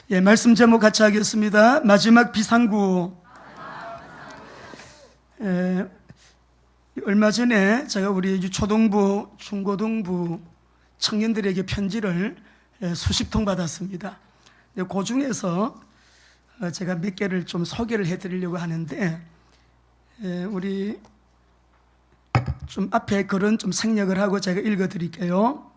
예, 말씀 제목 같이 하겠습니다. 마지막 비상구. 얼마 전에 제가 우리 초등부, 중고등부 청년들에게 편지를 수십 통 받았습니다. 그 중에서 제가 몇 개를 좀 소개를 해드리려고 하는데, 우리 좀 앞에 글은 좀 생략을 하고 제가 읽어드릴게요.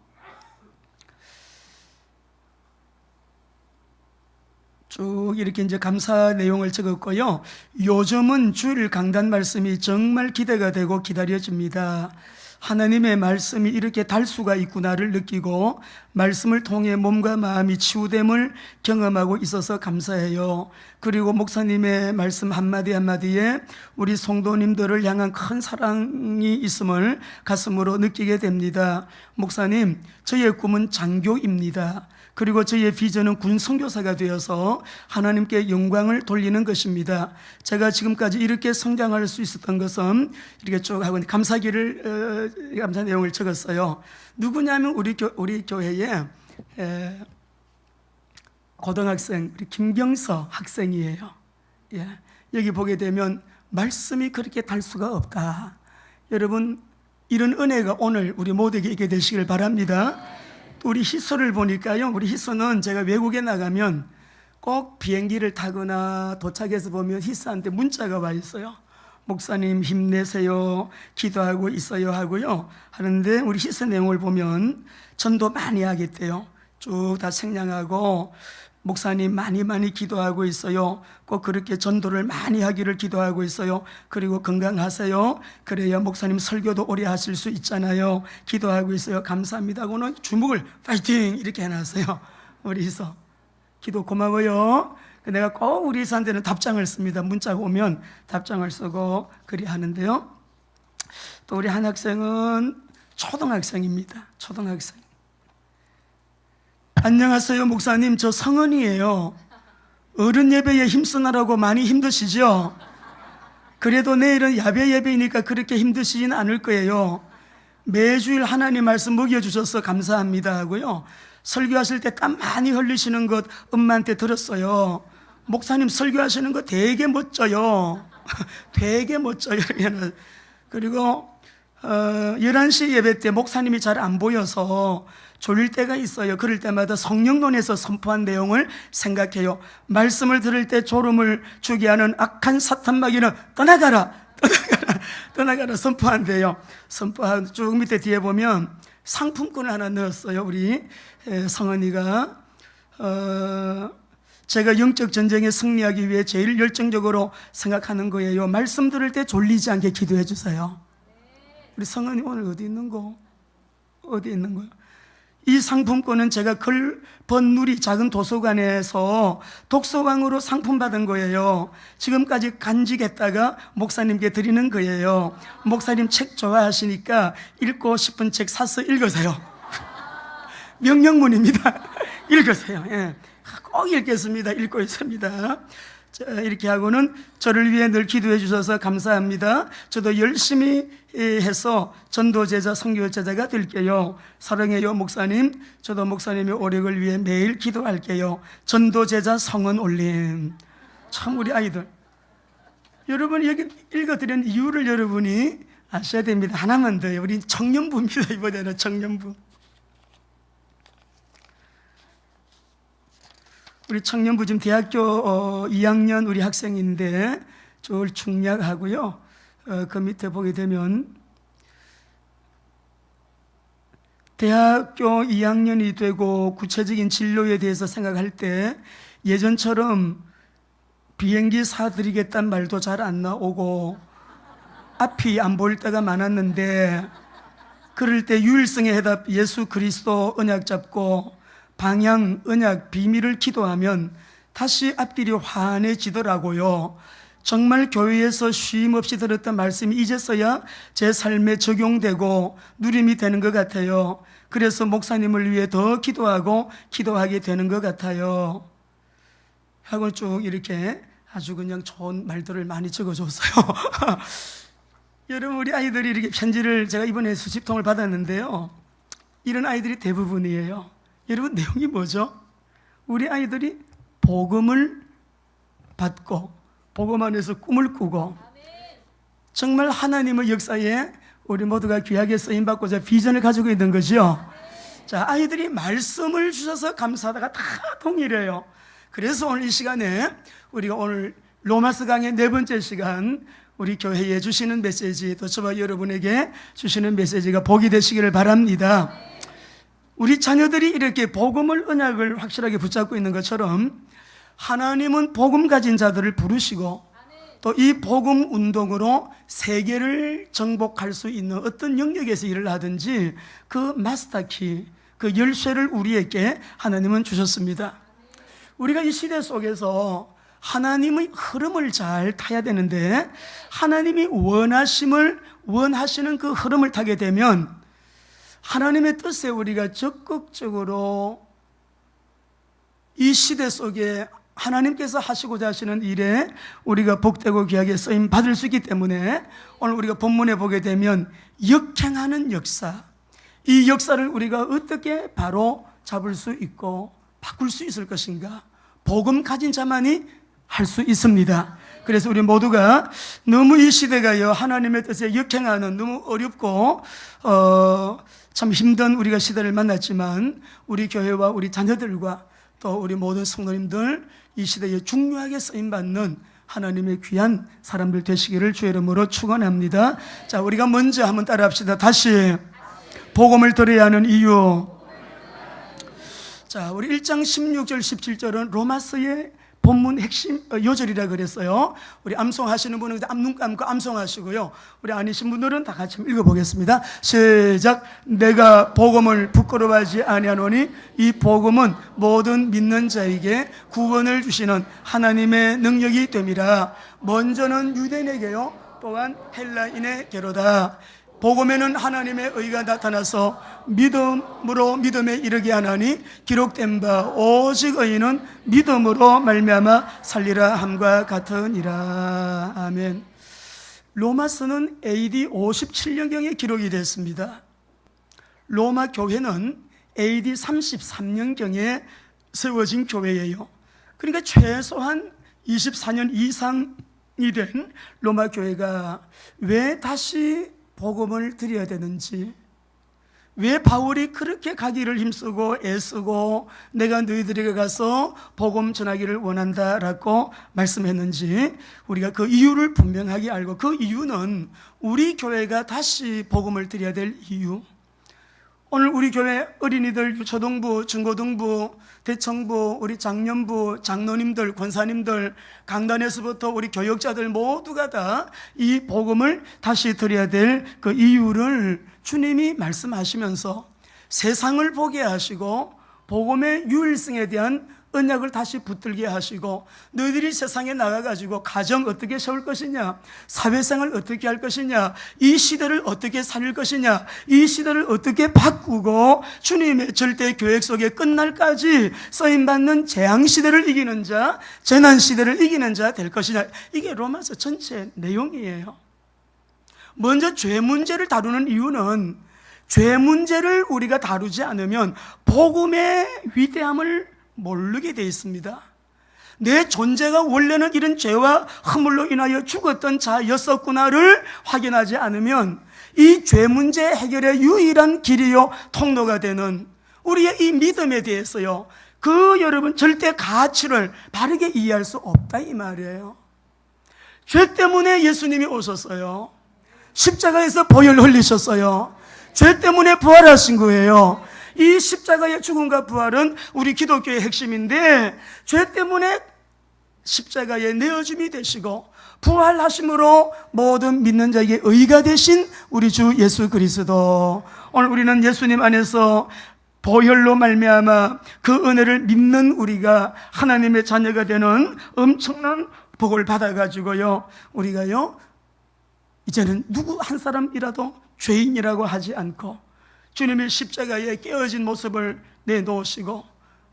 쭉 이렇게 이제 감사 내용을 적었고요. 요즘은 주일 강단 말씀이 정말 기대가 되고 기다려집니다. 하나님의 말씀이 이렇게 달 수가 있구나를 느끼고 말씀을 통해 몸과 마음이 치유됨을 경험하고 있어서 감사해요. 그리고 목사님의 말씀 한마디 한마디에 우리 성도님들을 향한 큰 사랑이 있음을 가슴으로 느끼게 됩니다. 목사님, 저의 꿈은 장교입니다. 그리고 저의 비전은 군 선교사가 되어서 하나님께 영광을 돌리는 것입니다. 제가 지금까지 이렇게 성장할 수 있었던 것은 이렇게 쭉 하고 감사기를 감사 내용을 적었어요. 누구냐면 우리 교회에 고등학생 우리 김경서 학생이에요. 예. 여기 보게 되면 말씀이 그렇게 달 수가 없다. 여러분, 이런 은혜가 오늘 우리 모두에게 있게 되시길 바랍니다. 우리 희소를 보니까요, 우리 희소는 제가 외국에 나가면 꼭 비행기를 타거나 도착해서 보면 희소한테 문자가 와 있어요. 목사님 힘내세요, 기도하고 있어요 하고요 하는데, 우리 희소 내용을 보면 전도 많이 하겠대요. 쭉 다 생략하고 목사님 많이 기도하고 있어요. 꼭 그렇게 전도를 많이 하기를 기도하고 있어요. 그리고 건강하세요. 그래야 목사님 설교도 오래 하실 수 있잖아요. 기도하고 있어요. 감사합니다 하고는 주먹을 파이팅 이렇게 해놨어요. 우리 희서 기도 고마워요. 내가 꼭 우리 희서한테는 답장을 씁니다. 문자가 오면 답장을 쓰고 그리 하는데요. 또 우리 한 학생은 초등학생입니다. 초등학생. 안녕하세요 목사님, 저 성은이에요. 어른 예배에 힘쓰느라고 많이 힘드시죠? 그래도 내일은 야배 예배이니까 그렇게 힘드시진 않을 거예요. 매주일 하나님 말씀 먹여주셔서 감사합니다 하고요, 설교하실 때 땀 많이 흘리시는 것 엄마한테 들었어요. 목사님 설교하시는 거 되게 멋져요. 되게 멋져요. 그리고 11시 예배 때 목사님이 잘 안 보여서 졸릴 때가 있어요. 그럴 때마다 성령론에서 선포한 내용을 생각해요. 말씀을 들을 때 졸음을 주게 하는 악한 사탄 마귀는 떠나가라 선포한대요. 선포한 쭉 밑에 뒤에 보면 상품권을 하나 넣었어요. 우리 성은이가 제가 영적 전쟁에 승리하기 위해 제일 열정적으로 생각하는 거예요. 말씀 들을 때 졸리지 않게 기도해 주세요. 우리 성은이 오늘 어디 있는 거? 어디 있는 거야? 이 상품권은 제가 걸번누리 작은 도서관에서 독서왕으로 상품 받은 거예요. 지금까지 간직했다가 목사님께 드리는 거예요. 목사님 책 좋아하시니까 읽고 싶은 책 사서 읽으세요. 명령문입니다. 읽으세요. 예. 꼭 읽겠습니다. 읽고 있습니다. 자, 이렇게 하고는 저를 위해 늘 기도해 주셔서 감사합니다. 저도 열심히 해서 전도제자, 선교제자가 될게요. 사랑해요 목사님. 저도 목사님의 오력을 위해 매일 기도할게요. 전도제자 성은 올림. 참 우리 아이들, 여러분 여기 읽어드린 이유를 여러분이 아셔야 됩니다. 하나만 더요. 우리 청년부입니다. 이번에는 청년부. 우리 청년부 지금 대학교 2학년 우리 학생인데 저 중략하고요. 그 밑에 보게 되면 대학교 2학년이 되고 구체적인 진로에 대해서 생각할 때 예전처럼 비행기 사드리겠다는 말도 잘 안 나오고 앞이 안 보일 때가 많았는데, 그럴 때 유일성의 해답 예수 그리스도 언약 잡고 방향, 언약, 비밀을 기도하면 다시 앞길이 환해지더라고요. 정말 교회에서 쉼 없이 들었던 말씀이 이제서야 제 삶에 적용되고 누림이 되는 것 같아요. 그래서 목사님을 위해 더 기도하고 기도하게 되는 것 같아요 하고 쭉 이렇게 아주 그냥 좋은 말들을 많이 적어줬어요. 여러분, 우리 아이들이 이렇게 편지를 제가 이번에 수십 통을 받았는데요, 이런 아이들이 대부분이에요. 여러분, 내용이 뭐죠? 우리 아이들이 복음을 받고 복음 안에서 꿈을 꾸고 정말 하나님의 역사에 우리 모두가 귀하게 쓰임받고자 비전을 가지고 있는 거죠. 자, 아이들이 말씀을 주셔서 감사하다가 다 동일해요. 그래서 오늘 이 시간에 우리가 오늘 로마서 강의 4번째 시간 우리 교회에 주시는 메시지, 또 저와 여러분에게 주시는 메시지가 복이 되시기를 바랍니다. 우리 자녀들이 이렇게 복음을, 언약을 확실하게 붙잡고 있는 것처럼 하나님은 복음 가진 자들을 부르시고 또 이 복음 운동으로 세계를 정복할 수 있는 어떤 영역에서 일을 하든지 그 마스터키, 그 열쇠를 우리에게 하나님은 주셨습니다. 우리가 이 시대 속에서 하나님의 흐름을 잘 타야 되는데 하나님이 원하시는 그 흐름을 타게 되면 하나님의 뜻에 우리가 적극적으로 이 시대 속에 하나님께서 하시고자 하시는 일에 우리가 복되고 귀하게 쓰임 받을 수 있기 때문에 오늘 우리가 본문에 보게 되면 역행하는 역사, 이 역사를 우리가 어떻게 바로 잡을 수 있고 바꿀 수 있을 것인가, 복음 가진 자만이 할 수 있습니다. 그래서 우리 모두가 너무 이 시대가요 하나님의 뜻에 역행하는 너무 어렵고 참 힘든 우리가 시대를 만났지만 우리 교회와 우리 자녀들과 또 우리 모든 성도님들 이 시대에 중요하게 쓰임받는 하나님의 귀한 사람들 되시기를 주의 이름으로 축원합니다. 자, 우리가 먼저 한번 따라합시다. 다시 복음을 들어야 하는 이유. 자, 우리 1장 16절 17절은 로마서의 본문 핵심 요절이라 그랬어요. 우리 암송하시는 분은 눈 감고 암송하시고요. 우리 아니신 분들은 다 같이 읽어보겠습니다. 시작. 내가 복음을 부끄러워하지 아니하노니 이 복음은 모든 믿는 자에게 구원을 주시는 하나님의 능력이 됨이라. 먼저는 유대인에게요 또한 헬라인에게로다. 복음에는 하나님의 의가 나타나서 믿음으로 믿음에 이르게 하나니 기록된 바 오직 의인은 믿음으로 말미암아 살리라 함과 같으니라. 아멘. 로마서는 AD 57년경에 기록이 됐습니다. 로마 교회는 AD 33년경에 세워진 교회예요. 그러니까 최소한 24년 이상이 된 로마 교회가 왜 다시 복음을 드려야 되는지, 왜 바울이 그렇게 가기를 힘쓰고 애쓰고 내가 너희들에게 가서 복음 전하기를 원한다라고 말씀했는지 우리가 그 이유를 분명하게 알고, 그 이유는 우리 교회가 다시 복음을 드려야 될 이유. 오늘 우리 교회 어린이들, 초등부, 중고등부, 대청부, 우리 장년부, 장로님들, 권사님들, 강단에서부터 우리 교역자들 모두가 다 이 복음을 다시 드려야 될 그 이유를 주님이 말씀하시면서 세상을 보게 하시고 복음의 유일성에 대한 언약을 다시 붙들게 하시고, 너희들이 세상에 나가가지고 가정 어떻게 세울 것이냐, 사회생활 어떻게 할 것이냐, 이 시대를 어떻게 살릴 것이냐, 이 시대를 어떻게 바꾸고 주님의 절대 계획 속에 끝날까지 쓰임받는 재앙시대를 이기는 자, 재난시대를 이기는 자 될 것이냐. 이게 로마서 전체 내용이에요. 먼저 죄 문제를 다루는 이유는 죄 문제를 우리가 다루지 않으면 복음의 위대함을 모르게 되어 있습니다. 내 존재가 원래는 이런 죄와 허물로 인하여 죽었던 자였었구나를 확인하지 않으면 이 죄 문제 해결의 유일한 길이요 통로가 되는 우리의 이 믿음에 대해서요, 그 여러분 절대 가치를 바르게 이해할 수 없다 이 말이에요. 죄 때문에 예수님이 오셨어요. 십자가에서 보혈 흘리셨어요. 죄 때문에 부활하신 거예요. 이 십자가의 죽음과 부활은 우리 기독교의 핵심인데, 죄 때문에 십자가에 내어줌이 되시고 부활하심으로 모든 믿는 자에게 의가 되신 우리 주 예수 그리스도, 오늘 우리는 예수님 안에서 보혈로 말미암아 그 은혜를 믿는 우리가 하나님의 자녀가 되는 엄청난 복을 받아가지고요, 우리가요 이제는 누구 한 사람이라도 죄인이라고 하지 않고 주님의 십자가에 깨어진 모습을 내놓으시고,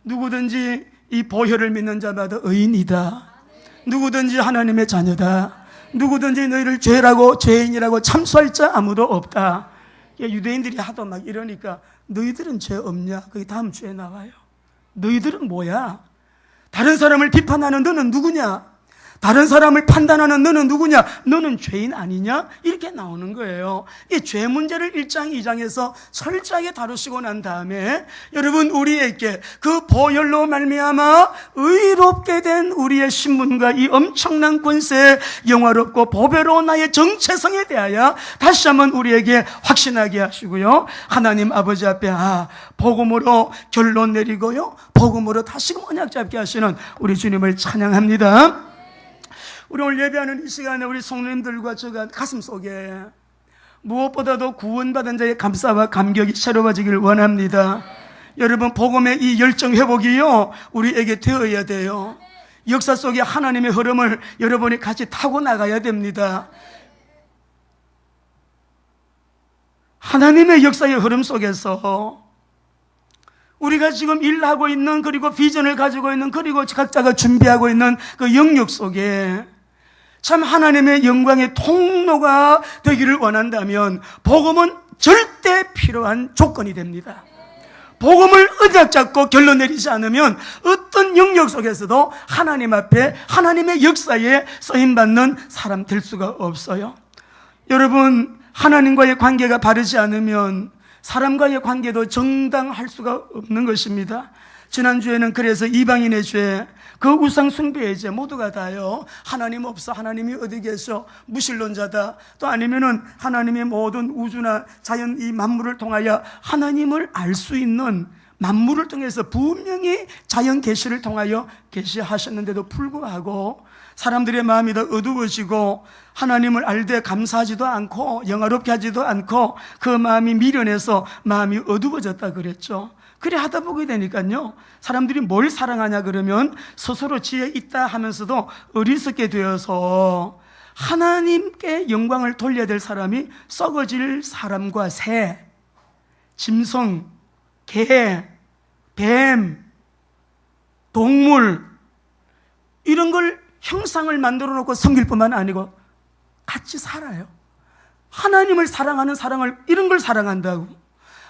누구든지 이 보혈을 믿는 자마다 의인이다, 누구든지 하나님의 자녀다, 누구든지 너희를 죄라고 죄인이라고 참수할 자 아무도 없다. 유대인들이 하도 막 이러니까 너희들은 죄 없냐? 그게 다음 주에 나와요. 너희들은 뭐야? 다른 사람을 비판하는 너는 누구냐? 다른 사람을 판단하는 너는 누구냐? 너는 죄인 아니냐? 이렇게 나오는 거예요. 이 죄 문제를 1장, 2장에서 철저하게 다루시고 난 다음에 여러분 우리에게 그 보혈로 말미암아 의롭게 된 우리의 신분과 이 엄청난 권세, 영화롭고 보배로운 나의 정체성에 대하여 다시 한번 우리에게 확신하게 하시고요. 하나님 아버지 앞에 복음으로 결론 내리고요. 복음으로 다시금 언약 잡게 하시는 우리 주님을 찬양합니다. 우리 오늘 예배하는 이 시간에 우리 성도님들과 제가 가슴속에 무엇보다도 구원받은 자의 감사와 감격이 새로워지기를 원합니다. 여러분 복음의 이 열정 회복이요 우리에게 되어야 돼요. 역사 속에 하나님의 흐름을 여러분이 같이 타고 나가야 됩니다. 하나님의 역사의 흐름 속에서 우리가 지금 일하고 있는, 그리고 비전을 가지고 있는, 그리고 각자가 준비하고 있는 그 영역 속에 참 하나님의 영광의 통로가 되기를 원한다면 복음은 절대 필요한 조건이 됩니다. 복음을 언약 잡고 결론 내리지 않으면 어떤 영역 속에서도 하나님 앞에 하나님의 역사에 쓰임받는 사람 될 수가 없어요. 여러분, 하나님과의 관계가 바르지 않으면 사람과의 관계도 정당할 수가 없는 것입니다. 지난주에는 그래서 이방인의 죄, 그 우상 숭배의 죄 모두가 다요 하나님 없어, 하나님이 어디 계셔, 무신론자다, 또 아니면은 하나님의 모든 우주나 자연 이 만물을 통하여 하나님을 알 수 있는, 만물을 통해서 분명히 자연 계시를 통하여 계시하셨는데도 불구하고 사람들의 마음이 더 어두워지고 하나님을 알되 감사하지도 않고 영화롭게 하지도 않고 그 마음이 미련해서 마음이 어두워졌다 그랬죠. 그래 하다 보게 되니까요 사람들이 뭘 사랑하냐 그러면 스스로 지혜 있다 하면서도 어리석게 되어서 하나님께 영광을 돌려야 될 사람이 썩어질 사람과 새, 짐승, 개, 뱀, 동물 이런 걸 형상을 만들어 놓고 섬길 뿐만 아니고 같이 살아요. 하나님을 사랑하는 사랑을 이런 걸 사랑한다고.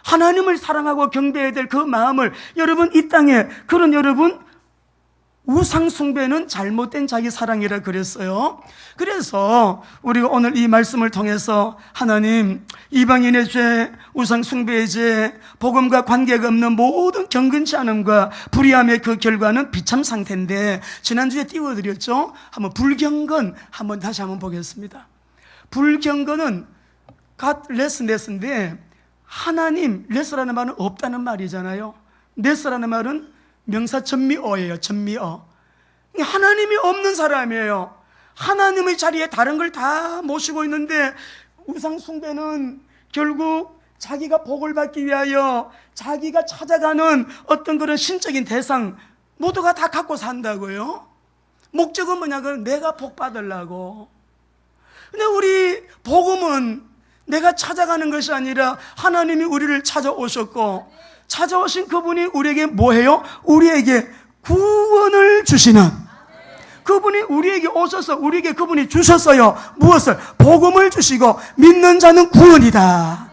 하나님을 사랑하고 경배해야 될 그 마음을 여러분 이 땅에 그런 여러분 우상 숭배는 잘못된 자기 사랑이라 그랬어요. 그래서 우리가 오늘 이 말씀을 통해서 하나님 이방인의 죄, 우상 숭배의 죄, 복음과 관계가 없는 모든 경건치 않음과 불의함의 그 결과는 비참 상태인데 지난주에 띄워드렸죠. 한번 불경건 한번 다시 한번 보겠습니다. 불경건은 God lessness인데 하나님, 레스라는 말은 없다는 말이잖아요. 레스라는 말은 명사 전미어예요. 전미어. 하나님이 없는 사람이에요. 하나님의 자리에 다른 걸 다 모시고 있는데 우상 숭배는 결국 자기가 복을 받기 위하여 자기가 찾아가는 어떤 그런 신적인 대상 모두가 다 갖고 산다고요. 목적은 뭐냐면 내가 복 받으려고. 근데 우리 복음은 내가 찾아가는 것이 아니라 하나님이 우리를 찾아오셨고 찾아오신 그분이 우리에게 뭐해요? 우리에게 구원을 주시는, 그분이 우리에게 오셔서 우리에게 그분이 주셨어요. 무엇을? 복음을 주시고 믿는 자는 구원이다.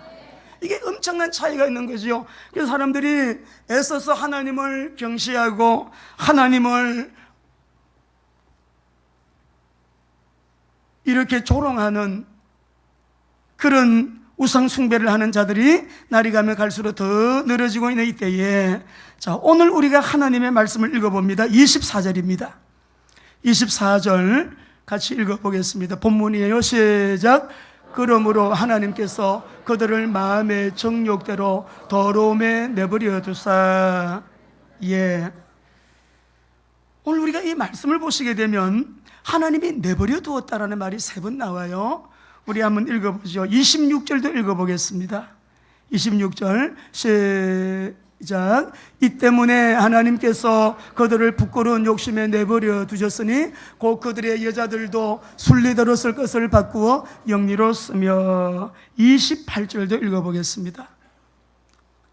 이게 엄청난 차이가 있는 거죠. 그래서 사람들이 애써서 하나님을 경시하고 하나님을 이렇게 조롱하는 그런 우상 숭배를 하는 자들이 날이 가면 갈수록 더 늘어지고 있는 이때에 자, 오늘 우리가 하나님의 말씀을 읽어봅니다. 24절입니다. 24절 같이 읽어보겠습니다. 본문이에요. 시작. 그러므로 하나님께서 그들을 마음의 정욕대로 더러움에 내버려 두사. 예. 오늘 우리가 이 말씀을 보시게 되면 하나님이 내버려 두었다라는 말이 3번 나와요. 우리 한번 읽어보죠. 26절도 읽어보겠습니다. 26절 시작. 이 때문에 하나님께서 그들을 부끄러운 욕심에 내버려 두셨으니 곧 그들의 여자들도 순리대로 쓸 것을 바꾸어 영리로 쓰며. 28절도 읽어보겠습니다.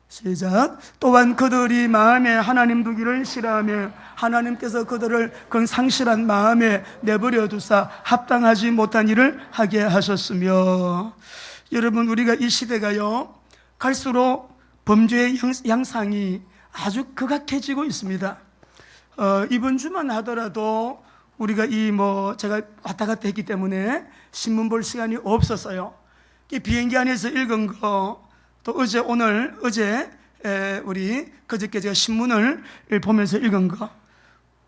시작. 또한 그들이 마음에 하나님 두기를 싫어하며 하나님께서 그들을 그 상실한 마음에 내버려 두사 합당하지 못한 일을 하게 하셨으며. 여러분 우리가 이 시대가요 갈수록 범죄의 양상이 아주 극악해지고 있습니다. 이번 주만 하더라도 우리가 제가 왔다 갔다 했기 때문에 신문 볼 시간이 없었어요. 비행기 안에서 읽은 거, 또 어제 우리 그저께 제가 신문을 보면서 읽은 거,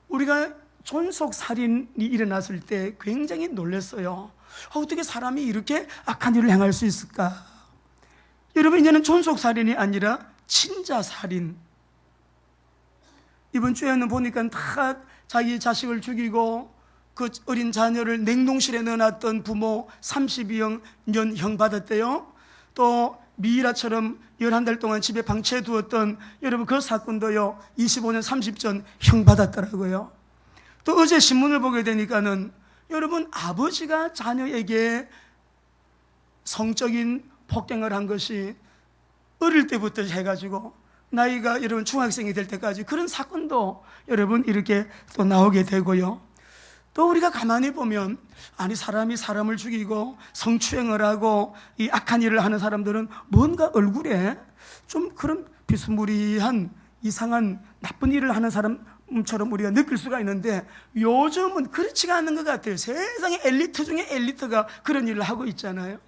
우리가 존속 살인이 일어났을 때 굉장히 놀랐어요. 어떻게 사람이 이렇게 악한 일을 행할 수 있을까? 여러분, 이제는 존속 살인이 아니라 친자 살인. 이번 주에는 보니까 다 자기 자식을 죽이고 그 어린 자녀를 냉동실에 넣어놨던 부모 32년 형 받았대요. 또 미이라처럼 11달 동안 집에 방치해 두었던 여러분 그 사건도요 25년 30전 형 받았더라고요. 또 어제 신문을 보게 되니까는 여러분, 아버지가 자녀에게 성적인 폭행을 한 것이 어릴 때부터 해가지고 나이가 여러분 중학생이 될 때까지 그런 사건도 여러분 이렇게 또 나오게 되고요. 또 우리가 가만히 보면, 아니 사람이 사람을 죽이고 성추행을 하고 이 악한 일을 하는 사람들은 뭔가 얼굴에 좀 그런 비스무리한 이상한 나쁜 일을 하는 사람처럼 우리가 느낄 수가 있는데, 요즘은 그렇지가 않은 것 같아요. 세상에 엘리트 중에 엘리트가 그런 일을 하고 있잖아요.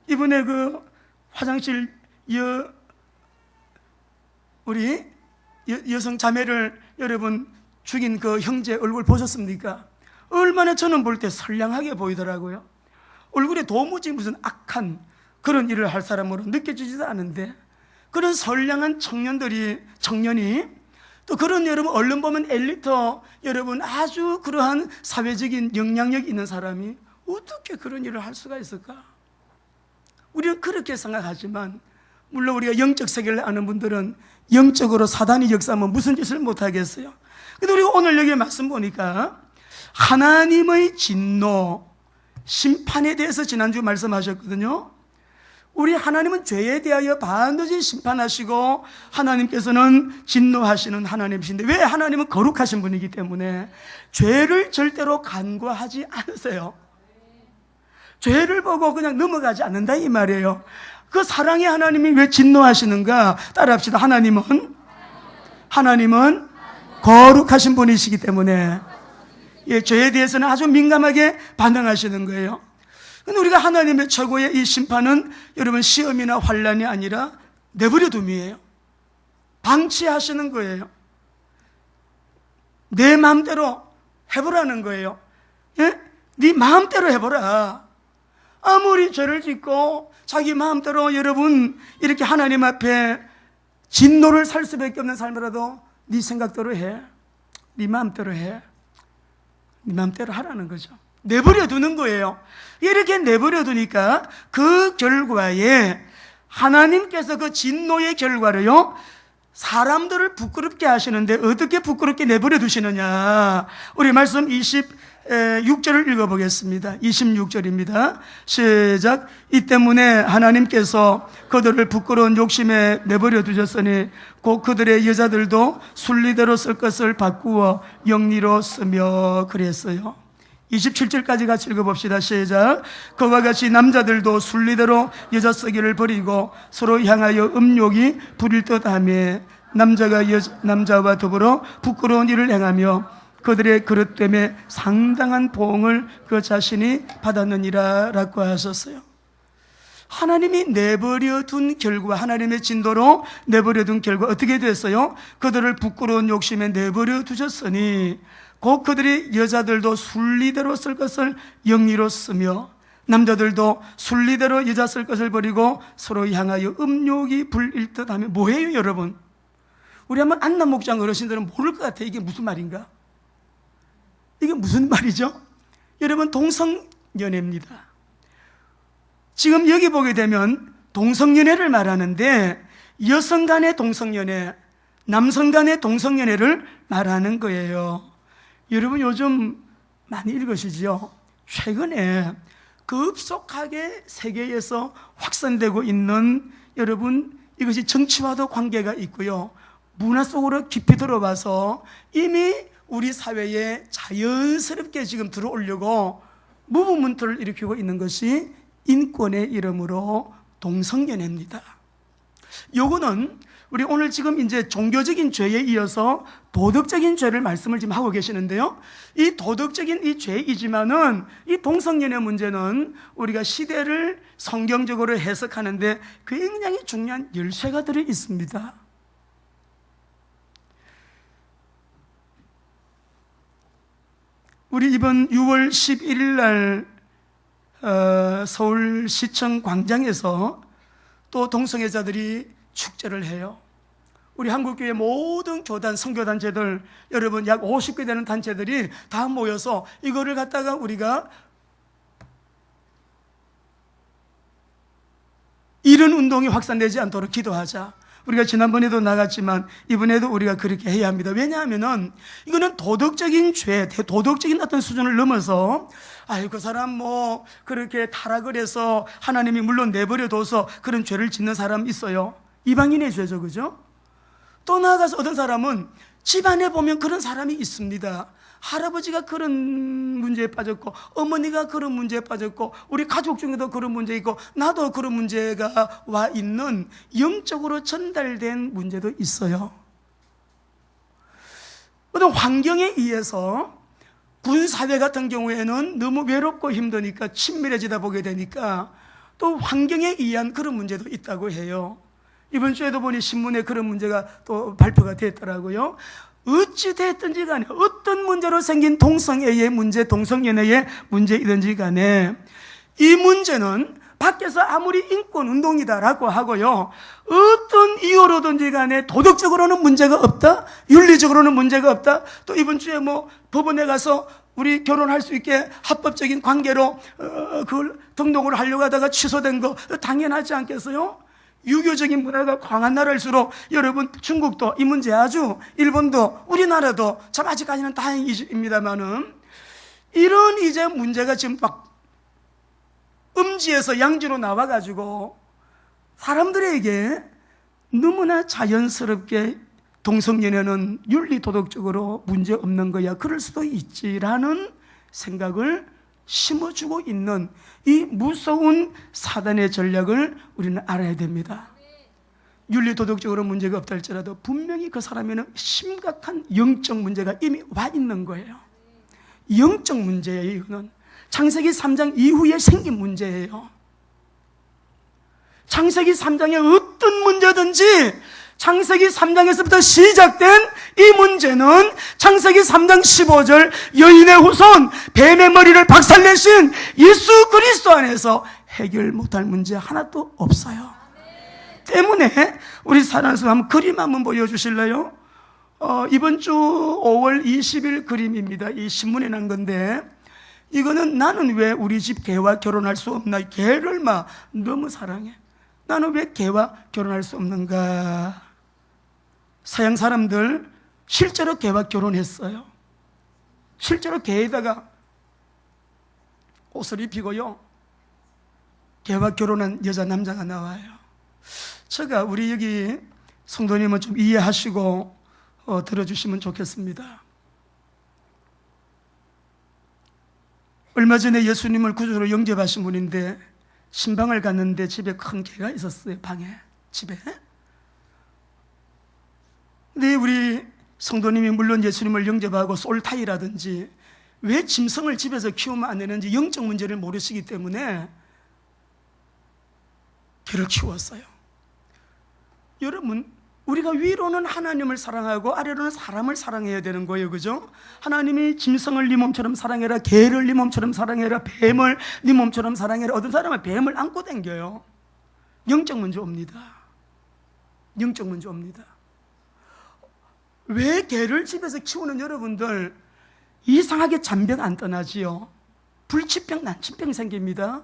이번에 그 화장실 우리 여성 자매를 여러분 죽인 그 형제 얼굴 보셨습니까? 얼마나 저는 볼 때 선량하게 보이더라고요. 얼굴에 도무지 무슨 악한 그런 일을 할 사람으로 느껴지지도 않은데, 그런 선량한 청년이 또 그런 여러분 얼른 보면 엘리트 여러분 아주 그러한 사회적인 영향력 있는 사람이 어떻게 그런 일을 할 수가 있을까? 우리는 그렇게 생각하지만, 물론 우리가 영적 세계를 아는 분들은 영적으로 사단이 역사하면 무슨 짓을 못하겠어요. 근데 우리가 오늘 여기 말씀 보니까 하나님의 진노, 심판에 대해서 지난주 말씀하셨거든요. 우리 하나님은 죄에 대하여 반드시 심판하시고 하나님께서는 진노하시는 하나님이신데, 왜? 하나님은 거룩하신 분이기 때문에 죄를 절대로 간과하지 않으세요. 죄를 보고 그냥 넘어가지 않는다 이 말이에요. 그 사랑의 하나님이 왜 진노하시는가? 따라합시다. 하나님은 거룩하신 분이시기 때문에 죄에 대해서는 아주 민감하게 반응하시는 거예요. 근데 우리가 하나님의 최고의 이 심판은 여러분 시험이나 환난이 아니라 내버려 둠이에요. 방치하시는 거예요. 내 마음대로 해보라는 거예요. 예? 네 마음대로 해보라. 아무리 죄를 짓고 자기 마음대로 여러분 이렇게 하나님 앞에 진노를 살 수밖에 없는 삶이라도 네 생각대로 해. 네 마음대로 해. 네 마음대로 하라는 거죠. 내버려 두는 거예요. 이렇게 내버려 두니까 그 결과에 하나님께서 그 진노의 결과를요 사람들을 부끄럽게 하시는데, 어떻게 부끄럽게 내버려 두시느냐? 우리 말씀 26절을 읽어보겠습니다. 26절입니다. 시작. 이 때문에 하나님께서 그들을 부끄러운 욕심에 내버려 두셨으니 곧 그들의 여자들도 순리대로 쓸 것을 바꾸어 영리로 쓰며 그랬어요. 27절까지 같이 읽어봅시다. 시작. 그와 같이 남자들도 순리대로 여자 쓰기를 버리고 서로 향하여 음욕이 부릴 듯하며 남자가 남자와 더불어 부끄러운 일을 행하며 그들의 그릇 때문에 상당한 보응을 그 자신이 받았느니라 라고 하셨어요. 하나님이 내버려 둔 결과, 하나님의 진도로 내버려 둔 결과 어떻게 됐어요? 그들을 부끄러운 욕심에 내버려 두셨으니 곧 그들이 여자들도 순리대로 쓸 것을 영리로 쓰며 남자들도 순리대로 여자 쓸 것을 버리고 서로 향하여 음욕이 불일 듯하며. 뭐예요 여러분? 우리 한번 안남 목장 어르신들은 모를 것 같아요. 이게 무슨 말인가? 이게 무슨 말이죠? 여러분, 동성연애입니다. 지금 여기 보게 되면 동성연애를 말하는데 여성 간의 동성연애, 남성 간의 동성연애를 말하는 거예요. 여러분 요즘 많이 읽으시죠? 최근에 급속하게 세계에서 확산되고 있는, 여러분 이것이 정치와도 관계가 있고요, 문화 속으로 깊이 들어와서 이미 우리 사회에 자연스럽게 지금 들어오려고 무브먼트를 일으키고 있는 것이 인권의 이름으로 동성연애입니다. 요거는 우리 오늘 지금 이제 종교적인 죄에 이어서 도덕적인 죄를 말씀을 지금 하고 계시는데요. 이 도덕적인 이 죄이지만은 이 동성연애 문제는 우리가 시대를 성경적으로 해석하는데 굉장히 중요한 열쇠가 들어 있습니다. 우리 이번 6월 11일 날 서울시청 광장에서 또 동성애자들이 축제를 해요. 우리 한국교회 모든 교단, 선교단체들, 여러분 약 50개 되는 단체들이 다 모여서 이거를 갖다가 우리가 이런 운동이 확산되지 않도록 기도하자. 우리가 지난번에도 나갔지만 이번에도 우리가 그렇게 해야 합니다. 왜냐하면은 이거는 도덕적인 죄, 도덕적인 어떤 수준을 넘어서 그 사람 뭐 그렇게 타락을 해서 하나님이 물론 내버려둬서 그런 죄를 짓는 사람 있어요. 이방인의 죄죠, 그죠? 또 나아가서 어떤 사람은 집안에 보면 그런 사람이 있습니다. 할아버지가 그런 문제에 빠졌고 어머니가 그런 문제에 빠졌고 우리 가족 중에도 그런 문제 있고 나도 그런 문제가 와 있는 영적으로 전달된 문제도 있어요. 어떤 환경에 의해서 군사회 같은 경우에는 너무 외롭고 힘드니까 친밀해지다 보게 되니까 또 환경에 의한 그런 문제도 있다고 해요. 이번 주에도 보니 신문에 그런 문제가 또 발표가 됐더라고요. 어찌 됐든지 간에 어떤 문제로 생긴 동성애의 문제, 동성연애의 문제이든지 간에 이 문제는 밖에서 아무리 인권운동이다라고 하고요, 어떤 이유로든지 간에 도덕적으로는 문제가 없다, 윤리적으로는 문제가 없다. 또 이번 주에 뭐 법원에 가서 우리 결혼할 수 있게 합법적인 관계로 그걸 등록을 하려고 하다가 취소된 거 당연하지 않겠어요? 유교적인 문화가 강한 나라일수록 여러분 중국도 이 문제 아주, 일본도, 우리나라도 참 아직까지는 다행입니다만은 이런 이제 문제가 지금 막 음지에서 양지로 나와가지고 사람들에게 너무나 자연스럽게 동성연애는 윤리도덕적으로 문제없는 거야, 그럴 수도 있지라는 생각을 심어주고 있는 이 무서운 사단의 전략을 우리는 알아야 됩니다. 윤리도덕적으로 문제가 없다 할지라도 분명히 그 사람에는 심각한 영적 문제가 이미 와 있는 거예요. 영적 문제예요. 이거는 창세기 3장 이후에 생긴 문제예요. 창세기 3장에 어떤 문제든지 창세기 3장에서부터 시작된 이 문제는 창세기 3장 15절 여인의 후손 뱀의 머리를 박살내신 예수 그리스도 안에서 해결 못할 문제 하나도 없어요. 때문에 우리 사랑하는 한번 그림 한번 보여주실래요? 이번 주 5월 20일 그림입니다. 이 신문에 난 건데 이거는 나는 왜 우리 집 개와 결혼할 수 없나? 개를 막 너무 사랑해. 나는 왜 개와 결혼할 수 없는가? 서양 사람들 실제로 개와 결혼했어요. 실제로 개에다가 옷을 입히고요, 개와 결혼한 여자 남자가 나와요. 제가 우리 여기 성도님은 좀 이해하시고 들어주시면 좋겠습니다. 얼마 전에 예수님을 구주로 영접하신 분인데 신방을 갔는데 집에 큰 개가 있었어요. 방에, 집에. 근데 우리 성도님이 물론 예수님을 영접하고 솔타이라든지 왜 짐승을 집에서 키우면 안 되는지 영적 문제를 모르시기 때문에 개를 키웠어요. 여러분, 우리가 위로는 하나님을 사랑하고 아래로는 사람을 사랑해야 되는 거예요, 그죠? 하나님이 짐승을 네 몸처럼 사랑해라, 개를 네 몸처럼 사랑해라, 뱀을 네 몸처럼 사랑해라. 어떤 사람은 뱀을 안고 댕겨요. 영적 문제 옵니다. 영적 문제 옵니다. 왜 개를 집에서 키우는 여러분들 이상하게 잔병 안 떠나지요? 불치병, 난치병 생깁니다.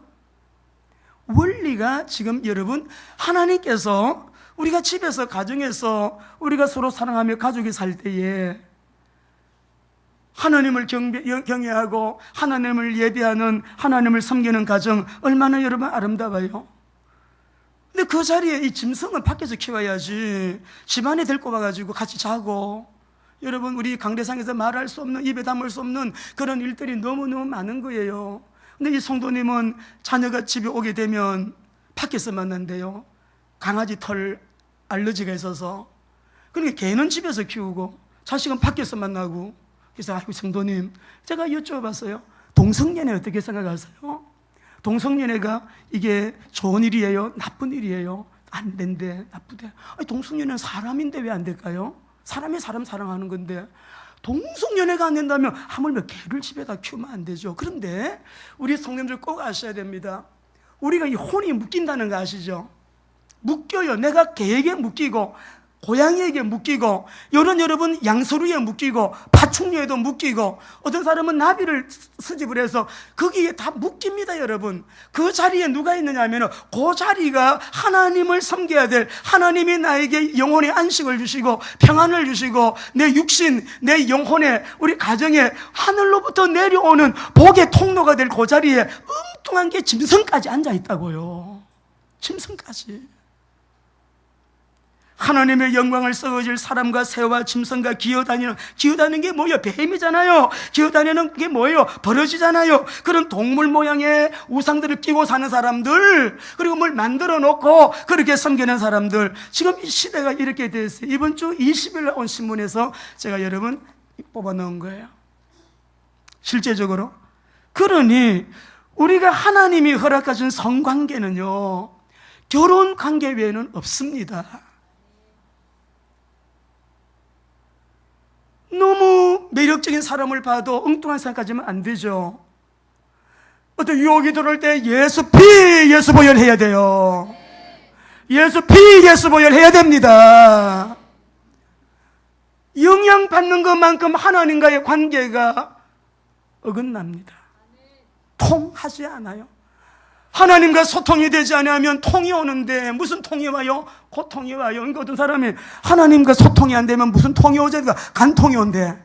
원리가 지금 여러분, 하나님께서 우리가 집에서 가정에서 우리가 서로 사랑하며 가족이 살 때에 하나님을 경외하고 하나님을 예배하는, 하나님을 섬기는 가정 얼마나 여러분 아름다워요. 근데 그 자리에 이 짐승은 밖에서 키워야지, 집안에 데리고 와가지고 같이 자고, 여러분 우리 강대상에서 말할 수 없는, 입에 담을 수 없는 그런 일들이 너무너무 많은 거예요. 근데 이 성도님은 자녀가 집에 오게 되면 밖에서 만난대요. 강아지 털 알러지가 있어서. 그러니까 개는 집에서 키우고 자식은 밖에서 만나고. 그래서 아이고 성도님, 제가 여쭤봤어요. 동성연애 어떻게 생각하세요? 동성연애가 이게 좋은 일이에요? 나쁜 일이에요? 안 된대, 나쁘대. 아니, 동성연애는 사람인데 왜 안 될까요? 사람이 사람 사랑하는 건데 동성연애가 안 된다면 하물며 개를 집에다 키우면 안 되죠. 그런데 우리 성도님들 꼭 아셔야 됩니다. 우리가 이 혼이 묶인다는 거 아시죠? 묶여요. 내가 개에게 묶이고 고양이에게 묶이고, 여러분 양서류에 묶이고 파충류에도 묶이고, 어떤 사람은 나비를 수집을 해서 거기에 다 묶입니다. 여러분, 그 자리에 누가 있느냐 하면 그 자리가 하나님을 섬겨야 될, 하나님이 나에게 영혼의 안식을 주시고 평안을 주시고 내 육신, 내 영혼에, 우리 가정에 하늘로부터 내려오는 복의 통로가 될 그 자리에 엉뚱한 게 짐승까지 앉아 있다고요. 짐승까지. 하나님의 영광을 썩어질 사람과 새와 짐승과 기어다니는 게 뭐예요? 뱀이잖아요. 기어다니는 게 뭐예요? 버러지잖아요. 그런 동물 모양의 우상들을 끼고 사는 사람들, 그리고 뭘 만들어 놓고 그렇게 섬기는 사람들, 지금 이 시대가 이렇게 됐어요. 이번 주 20일 온 신문에서 제가 여러분 뽑아 넣은 거예요. 실제적으로. 그러니 우리가 하나님이 허락하신 성관계는요, 결혼 관계 외에는 없습니다. 너무 매력적인 사람을 봐도 엉뚱한 생각하지면 안 되죠. 어떤 유혹이 들어올 때 예수 피 예수 보혈해야 돼요. 예수 피 예수 보혈해야 됩니다. 영향받는 것만큼 하나님과의 관계가 어긋납니다. 통하지 않아요. 하나님과 소통이 되지 않으면 통이 오는데, 무슨 통이 와요? 고통이 와요. 그러니까 어떤 사람이 하나님과 소통이 안 되면 무슨 통이 오죠? 간통이 온대.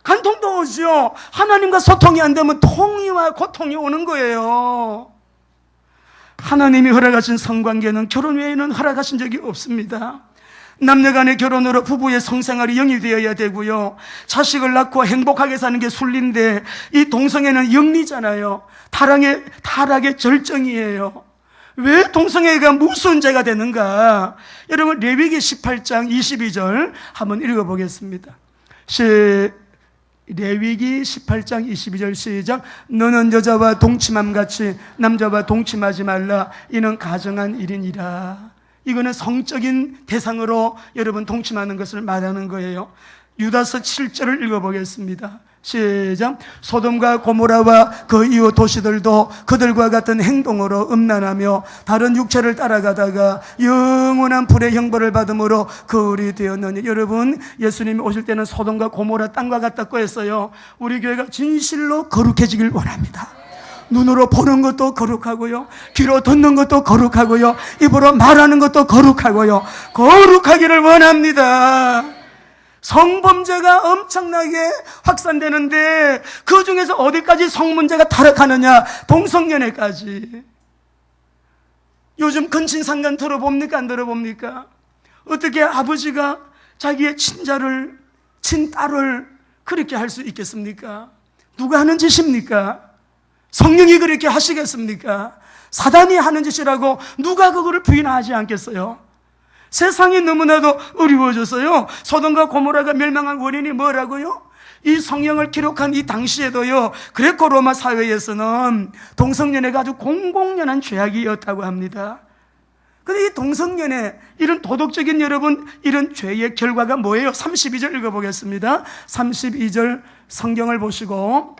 간통도 오죠. 하나님과 소통이 안 되면 통이 와, 고통이 오는 거예요. 하나님이 허락하신 성관계는 결혼 외에는 허락하신 적이 없습니다. 남녀간의 결혼으로 부부의 성생활이 영위되어야 되고요, 자식을 낳고 행복하게 사는 게 순리인데 이 동성애는 영리잖아요. 타락의 절정이에요. 왜 동성애가 무슨 죄가 되는가? 여러분, 레위기 18장 22절 한번 읽어보겠습니다. 레위기 18장 22절 시작. 너는 여자와 동침함같이 남자와 동침하지 말라. 이는 가정한 일이니라. 이거는 성적인 대상으로 여러분 동침하는 것을 말하는 거예요. 유다서 7절을 읽어보겠습니다. 시작. 소돔과 고모라와 그 이웃 도시들도 그들과 같은 행동으로 음란하며 다른 육체를 따라가다가 영원한 불의 형벌을 받음으로 거울이 되었느니. 여러분, 예수님이 오실 때는 소돔과 고모라 땅과 같다고 했어요. 우리 교회가 진실로 거룩해지길 원합니다. 눈으로 보는 것도 거룩하고요, 귀로 듣는 것도 거룩하고요, 입으로 말하는 것도 거룩하고요, 거룩하기를 원합니다. 성범죄가 엄청나게 확산되는데 그 중에서 어디까지 성문제가 타락하느냐? 동성연애까지. 요즘 근친상간 들어봅니까? 안 들어봅니까? 어떻게 아버지가 자기의 친딸을 그렇게 할 수 있겠습니까? 누가 하는 짓입니까? 성령이 그렇게 하시겠습니까? 사단이 하는 짓이라고 누가 그거를 부인하지 않겠어요? 세상이 너무나도 어려워졌어요. 소돔과 고모라가 멸망한 원인이 뭐라고요? 이 성경을 기록한 이 당시에도요, 그레코 로마 사회에서는 동성연애가 아주 공공연한 죄악이었다고 합니다. 근데 이 동성연애, 이런 도덕적인 여러분, 이런 죄의 결과가 뭐예요? 32절 읽어보겠습니다. 32절 성경을 보시고,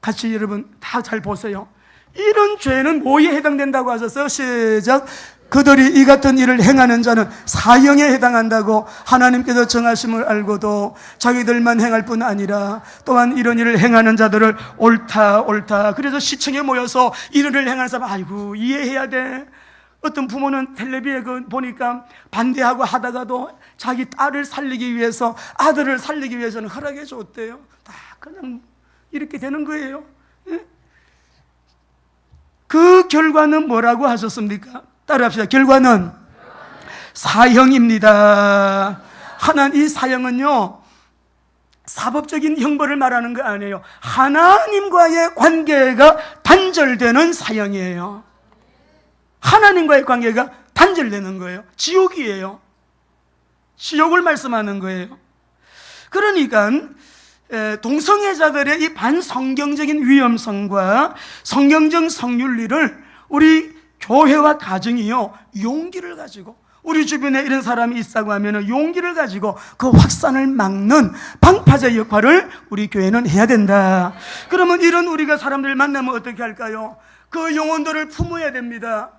같이 여러분 다 잘 보세요. 이런 죄는 뭐에 해당된다고 하셨어요? 시작. 그들이 이 같은 일을 행하는 자는 사형에 해당한다고 하나님께서 정하심을 알고도 자기들만 행할 뿐 아니라 또한 이런 일을 행하는 자들을 옳다. 그래서 시청에 모여서 이런 일을 행하는 사람, 아이고 이해해야 돼. 어떤 부모는 텔레비에 보니까 반대하고 하다가도 자기 딸을 살리기 위해서, 아들을 살리기 위해서는 허락해 줬대요. 다 그냥 이렇게 되는 거예요. 그 결과는 뭐라고 하셨습니까? 따라합시다. 결과는 사형입니다. 이 사형은요, 사법적인 형벌을 말하는 거 아니에요. 하나님과의 관계가 단절되는 사형이에요. 하나님과의 관계가 단절되는 거예요. 지옥이에요. 지옥을 말씀하는 거예요. 그러니까 동성애자들의 이 반성경적인 위험성과 성경적 성윤리를 우리 교회와 가정이요, 용기를 가지고, 우리 주변에 이런 사람이 있다고 하면 용기를 가지고 그 확산을 막는 방파제 역할을 우리 교회는 해야 된다. 그러면 이런 우리가 사람들 만나면 어떻게 할까요? 그 영혼들을 품어야 됩니다.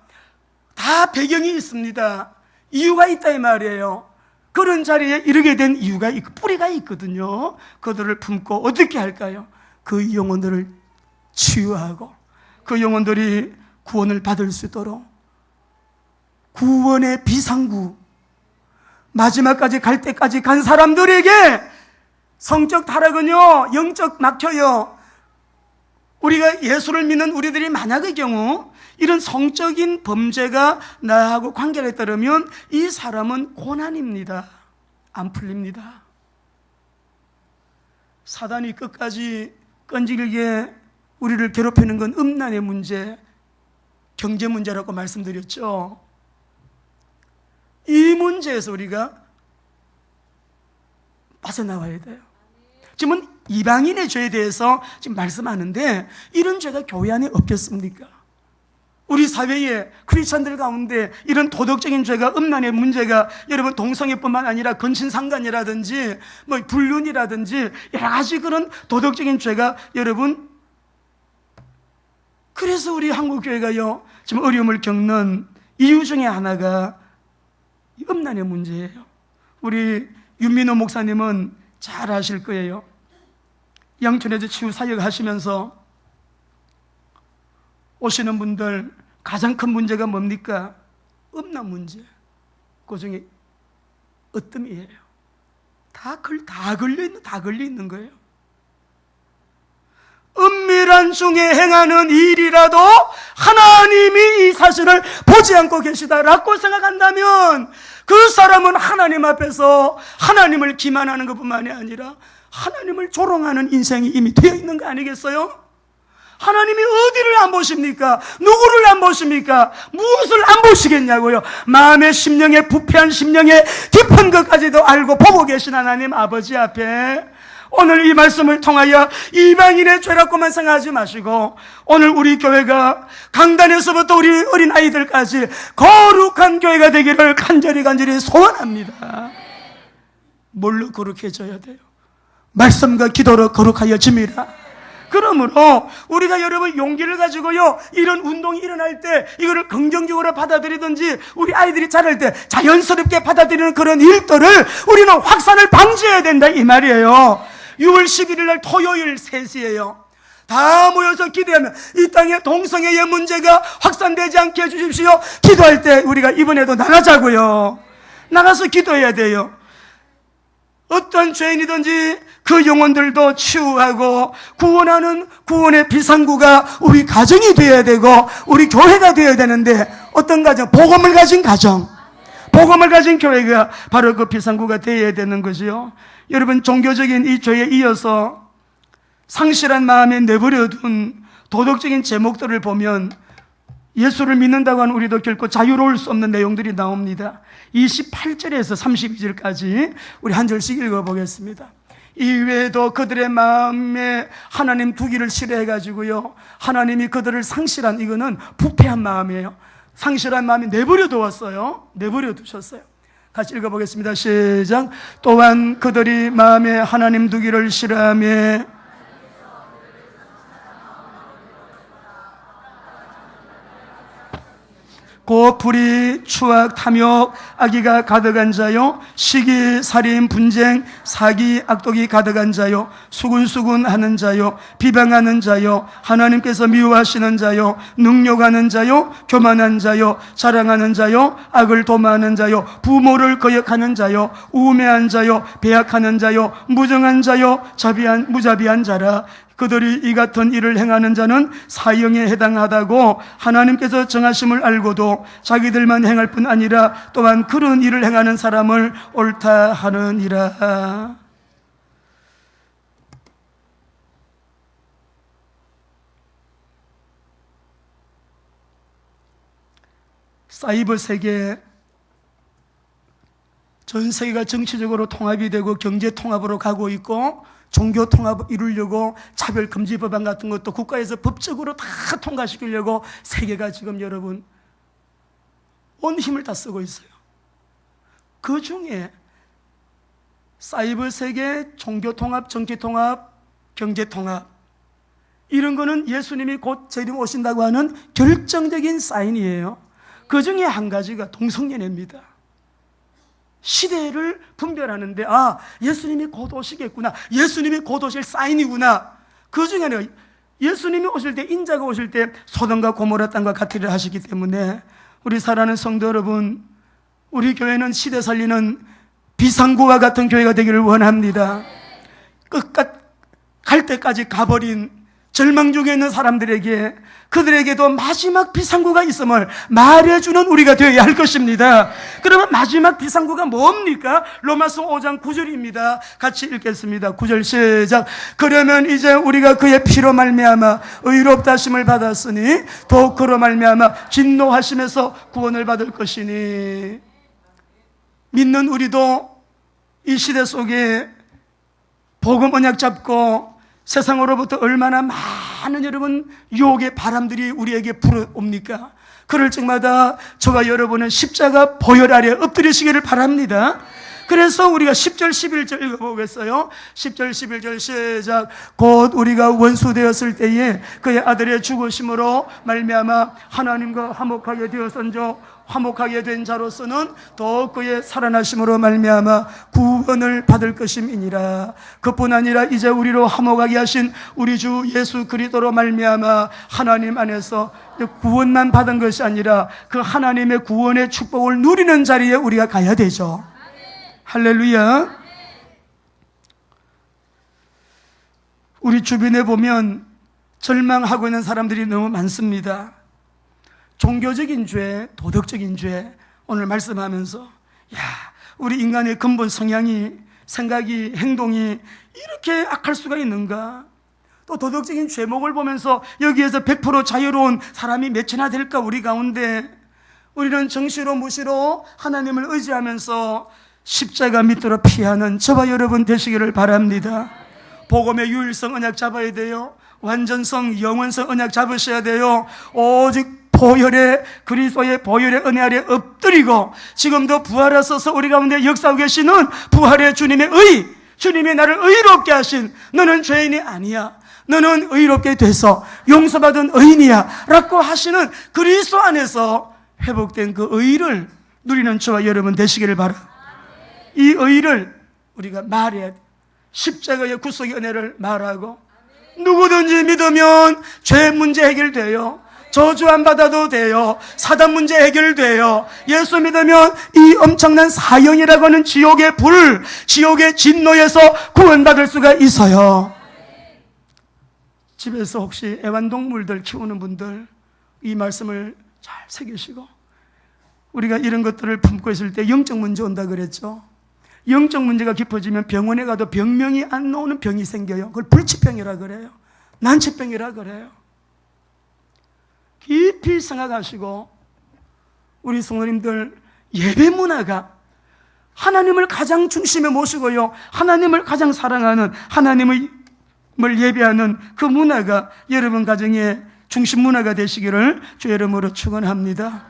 다 배경이 있습니다. 이유가 있다 이 말이에요. 그런 자리에 이르게 된 이유가 있고 뿌리가 있거든요. 그들을 품고 어떻게 할까요? 그 영혼들을 치유하고 그 영혼들이 구원을 받을 수 있도록 구원의 비상구, 마지막까지 갈 때까지 간 사람들에게 성적 타락은요, 영적 막혀요. 우리가 예수를 믿는 우리들이 만약의 경우 이런 성적인 범죄가 나하고 관계를 따르면 이 사람은 고난입니다. 안 풀립니다. 사단이 끝까지 끈질기게 우리를 괴롭히는 건 음란의 문제, 경제 문제라고 말씀드렸죠. 이 문제에서 우리가 빠져나와야 돼요. 지금은 이방인의 죄에 대해서 지금 말씀하는데 이런 죄가 교회 안에 없겠습니까? 우리 사회에 크리스찬들 가운데 이런 도덕적인 죄가, 음란의 문제가 여러분 동성애뿐만 아니라 근친상간이라든지 뭐 불륜이라든지 여러 가지 그런 도덕적인 죄가 여러분, 그래서 우리 한국교회가요 지금 어려움을 겪는 이유 중에 하나가 음란의 문제예요. 우리 윤민호 목사님은 잘 아실 거예요. 양천에서 치유 사역 하시면서 오시는 분들 가장 큰 문제가 뭡니까? 음란 문제. 그 중에 으뜸이에요. 다 걸려 있는 거예요. 은밀한 중에 행하는 일이라도 하나님이 이 사실을 보지 않고 계시다라고 생각한다면 그 사람은 하나님 앞에서 하나님을 기만하는 것뿐만이 아니라 하나님을 조롱하는 인생이 이미 되어 있는 거 아니겠어요? 하나님이 어디를 안 보십니까? 누구를 안 보십니까? 무엇을 안 보시겠냐고요? 마음의 심령에, 부패한 심령에 깊은 것까지도 알고 보고 계신 하나님 아버지 앞에 오늘 이 말씀을 통하여 이방인의 죄라고만 생각하지 마시고 오늘 우리 교회가 강단에서부터 우리 어린아이들까지 거룩한 교회가 되기를 간절히 소원합니다. 뭘로 거룩해져야 돼요? 말씀과 기도로 거룩하여짐이라. 그러므로 우리가 여러분 용기를 가지고요 이런 운동이 일어날 때 이거를 긍정적으로 받아들이든지 우리 아이들이 자랄 때 자연스럽게 받아들이는 그런 일들을 우리는 확산을 방지해야 된다 이 말이에요. 6월 11일 날 토요일 3시예요. 다 모여서 기도하면 이 땅에 동성애의 문제가 확산되지 않게 해주십시오. 기도할 때 우리가 이번에도 나가자고요. 나가서 기도해야 돼요. 어떤 죄인이든지 그 영혼들도 치유하고 구원하는 구원의 비상구가 우리 가정이 되어야 되고 우리 교회가 되어야 되는데 어떤 가정? 복음을 가진 가정, 복음을 가진 교회가 바로 그 비상구가 되어야 되는 거지요. 여러분 종교적인 이 죄에 이어서 상실한 마음에 내버려둔 도덕적인 제목들을 보면 예수를 믿는다고 하는 우리도 결코 자유로울 수 없는 내용들이 나옵니다. 28절에서 32절까지 우리 한 절씩 읽어보겠습니다. 이외에도 그들의 마음에 하나님 두기를 싫어해가지고요 하나님이 그들을 상실한, 이거는 부패한 마음이에요. 상실한 마음이 내버려 두었어요. 내버려 두셨어요. 같이 읽어보겠습니다. 시작. 또한 그들이 마음에 하나님 두기를 싫어하며 곧 불의, 추악, 탐욕, 악의가 가득한 자요, 시기, 살인, 분쟁, 사기, 악독이 가득한 자요, 수군수군하는 자요, 비방하는 자요, 하나님께서 미워하시는 자요, 능욕하는 자요, 교만한 자요, 자랑하는 자요, 악을 도모하는 자요, 부모를 거역하는 자요, 우매한 자요, 배약하는 자요, 무정한 자요, 무자비한 자라. 그들이 이 같은 일을 행하는 자는 사형에 해당하다고 하나님께서 정하심을 알고도 자기들만 행할 뿐 아니라 또한 그런 일을 행하는 사람을 옳다 하느니라. 사이버 세계, 전 세계가 정치적으로 통합이 되고 경제 통합으로 가고 있고 종교 통합을 이루려고 차별 금지 법안 같은 것도 국가에서 법적으로 다 통과시키려고 세계가 지금 여러분 온 힘을 다 쓰고 있어요. 그 중에 사이버 세계, 종교 통합, 정치 통합, 경제 통합, 이런 거는 예수님이 곧 재림 오신다고 하는 결정적인 사인이에요. 그 중에 한 가지가 동성연애입니다. 시대를 분별하는데, 아, 예수님이 곧 오시겠구나, 예수님이 곧 오실 사인이구나. 그 중에는 예수님이 오실 때, 인자가 오실 때 소돔과 고모라 땅과 같으리라 하시기 때문에 우리 사랑하는 성도 여러분, 우리 교회는 시대 살리는 비상구와 같은 교회가 되기를 원합니다. 끝까지 갈 때까지 가버린 절망 중에 있는 사람들에게, 그들에게도 마지막 비상구가 있음을 말해주는 우리가 되어야 할 것입니다. 그러면 마지막 비상구가 뭡니까? 로마서 5장 9절입니다. 같이 읽겠습니다. 9절 시작. 그러면 이제 우리가 그의 피로 말미암아 의롭다 하심을 받았으니 더욱 그로 말미암아 진노하심에서 구원을 받을 것이니. 믿는 우리도 이 시대 속에 복음 언약 잡고 세상으로부터 얼마나 많은 여러분 유혹의 바람들이 우리에게 불어옵니까? 그럴 적마다 저와 여러분은 십자가 보혈 아래 엎드리시기를 바랍니다. 그래서 우리가 10절 11절 읽어보겠어요. 10절 11절 시작. 곧 우리가 원수 되었을 때에 그의 아들의 죽으심으로 말미암아 하나님과 화목하게 되었은저 화목하게 된 자로서는 더 그의 살아나심으로 말미암아 구원을 받을 것임이니라. 그뿐 아니라 이제 우리로 화목하게 하신 우리 주 예수 그리스도로 말미암아 하나님 안에서 구원만 받은 것이 아니라 그 하나님의 구원의 축복을 누리는 자리에 우리가 가야 되죠. 할렐루야. 우리 주변에 보면 절망하고 있는 사람들이 너무 많습니다. 종교적인 죄, 도덕적인 죄, 오늘 말씀하면서 야, 우리 인간의 근본 성향이, 생각이, 행동이 이렇게 악할 수가 있는가? 또 도덕적인 죄목을 보면서 여기에서 100% 자유로운 사람이 몇이나 될까? 우리 가운데 우리는 정시로 무시로 하나님을 의지하면서 십자가 밑으로 피하는 저와 여러분 되시기를 바랍니다. 복음의 유일성 언약 잡아야 돼요. 완전성, 영원성 언약 잡으셔야 돼요. 오직 보혈의, 그리스도의 보혈의 은혜 아래 엎드리고 지금도 부활하셔서 우리 가운데 역사하고 계시는 부활의 주님의 의, 주님이 나를 의롭게 하신, 너는 죄인이 아니야, 너는 의롭게 돼서 용서받은 의인이야 라고 하시는 그리스도 안에서 회복된 그 의를 누리는 저와 여러분 되시기를 바랍니다. 이 의를 우리가 말해야 돼. 십자가의 구속의 은혜를 말하고, 누구든지 믿으면 죄 문제 해결돼요. 저주 안 받아도 돼요. 사단 문제 해결돼요. 예수 믿으면 이 엄청난 사형이라고 하는 지옥의 불, 지옥의 진노에서 구원받을 수가 있어요. 집에서 혹시 애완동물들 키우는 분들 이 말씀을 잘 새기시고, 우리가 이런 것들을 품고 있을 때 영적 문제 온다 그랬죠. 영적 문제가 깊어지면 병원에 가도 병명이 안 나오는 병이 생겨요. 그걸 불치병이라 그래요. 난치병이라 그래요. 깊이 생각하시고, 우리 성도님들 예배 문화가 하나님을 가장 중심에 모시고요, 하나님을 가장 사랑하는, 하나님을 예배하는 그 문화가 여러분 가정의 중심 문화가 되시기를 주의 이름으로 축원합니다.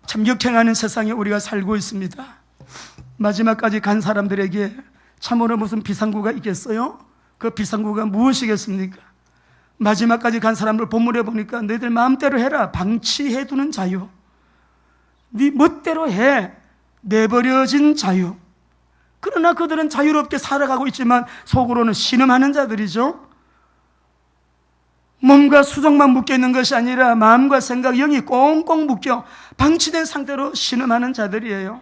참 역행하는 세상에 우리가 살고 있습니다. 마지막까지 간 사람들에게 참으로 무슨 비상구가 있겠어요? 그 비상구가 무엇이겠습니까? 마지막까지 간 사람들 본문에 보니까 너희들 마음대로 해라, 방치해두는 자유, 네 멋대로 해, 내버려진 자유. 그러나 그들은 자유롭게 살아가고 있지만 속으로는 신음하는 자들이죠. 몸과 수정만 묶여있는 것이 아니라 마음과 생각, 영이 꽁꽁 묶여 방치된 상태로 신음하는 자들이에요.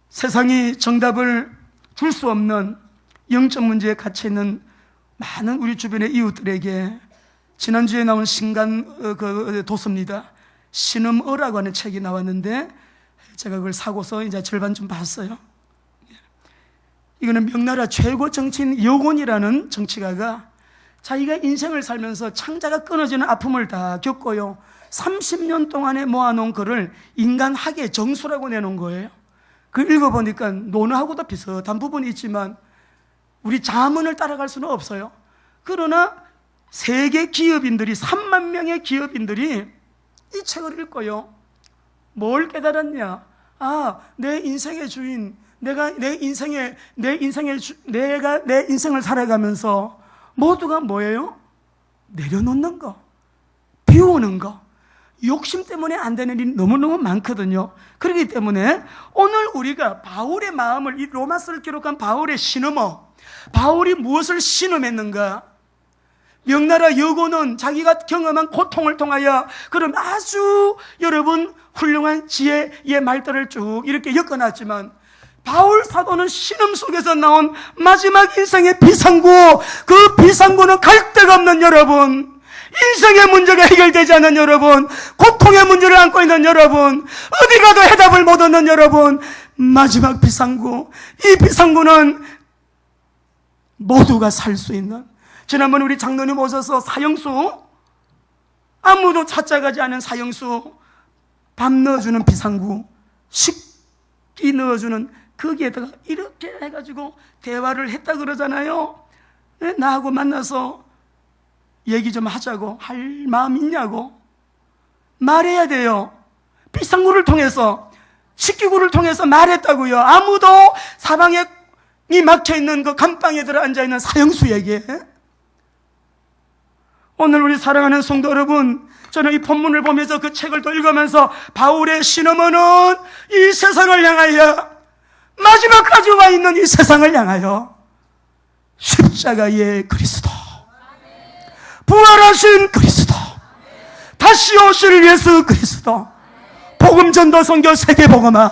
세상이 정답을 줄 수 없는 영적 문제에 갇혀있는 많은 우리 주변의 이웃들에게 지난주에 나온 신간 도서입니다. 신음어라고 하는 책이 나왔는데 제가 그걸 사고서 이제 절반 좀 봤어요. 이거는 명나라 최고 정치인 여곤이라는 정치가가 자기가 인생을 살면서 창자가 끊어지는 아픔을 다 겪고요, 30년 동안에 모아놓은 글을 인간학의 정수라고 내놓은 거예요. 그 읽어보니까 논어하고도 비슷한 부분이 있지만 우리 자문을 따라갈 수는 없어요. 그러나 세계 기업인들이, 3만 명의 기업인들이 이 책을 읽고요, 뭘 깨달았냐? 아, 내 인생의 주인, 내가 내 인생을 살아가면서 모두가 뭐예요? 내려놓는 거, 비우는 거, 욕심 때문에 안 되는 일이 너무너무 많거든요. 그렇기 때문에 오늘 우리가 바울의 마음을, 이 로마서를 기록한 바울의 신음어, 바울이 무엇을 신음했는가? 명나라 여고는 자기가 경험한 고통을 통하여 그럼 아주 여러분 훌륭한 지혜의 말들을 쭉 이렇게 엮어놨지만, 바울 사도는 신음 속에서 나온 마지막 인생의 비상구, 그 비상구는 갈 데가 없는 여러분, 인생의 문제가 해결되지 않는 여러분, 고통의 문제를 안고 있는 여러분, 어디 가도 해답을 못 얻는 여러분, 마지막 비상구, 이 비상구는 모두가 살 수 있는, 지난번 우리 장로님 오셔서 사형수, 아무도 찾아가지 않은 사형수, 밥 넣어주는 비상구, 식기 넣어주는, 거기에다가 이렇게 해가지고 대화를 했다 그러잖아요. 나하고 만나서 얘기 좀 하자고 할 마음 있냐고 말해야 돼요. 비상구를 통해서, 식기구를 통해서 말했다고요. 아무도 사방에 막혀있는 그 감방에 들어 앉아있는 사형수에게. 오늘 우리 사랑하는 성도 여러분, 저는 이 본문을 보면서 그 책을 또 읽으면서 바울의 신음어는 이 세상을 향하여, 마지막까지 와 있는 이 세상을 향하여 십자가의 그리스도, 부활하신 그리스도, 다시 오실 예수 그리스도, 복음 전도 선교 세계 복음화,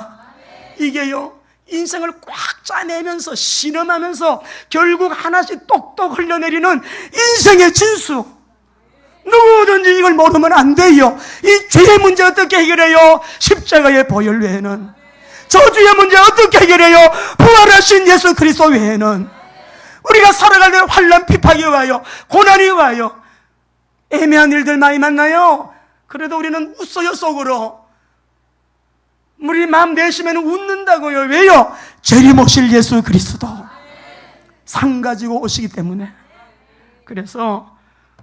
이게요 인생을 꽉 짜내면서 신음하면서 결국 하나씩 똑똑 흘러내리는 인생의 진수. 누구든지 이걸 모르면 안 돼요. 이 죄의 문제 어떻게 해결해요? 십자가의 보혈 외에는. 저주의 문제 어떻게 해결해요? 부활하신 예수 그리스도 외에는. 우리가 살아갈 때 환난 핍박이 와요, 고난이 와요, 애매한 일들 많이 만나요. 그래도 우리는 웃어요, 속으로. 우리 마음 내심에는 웃는다고요. 왜요? 재림오실 예수 그리스도 상 가지고 오시기 때문에. 그래서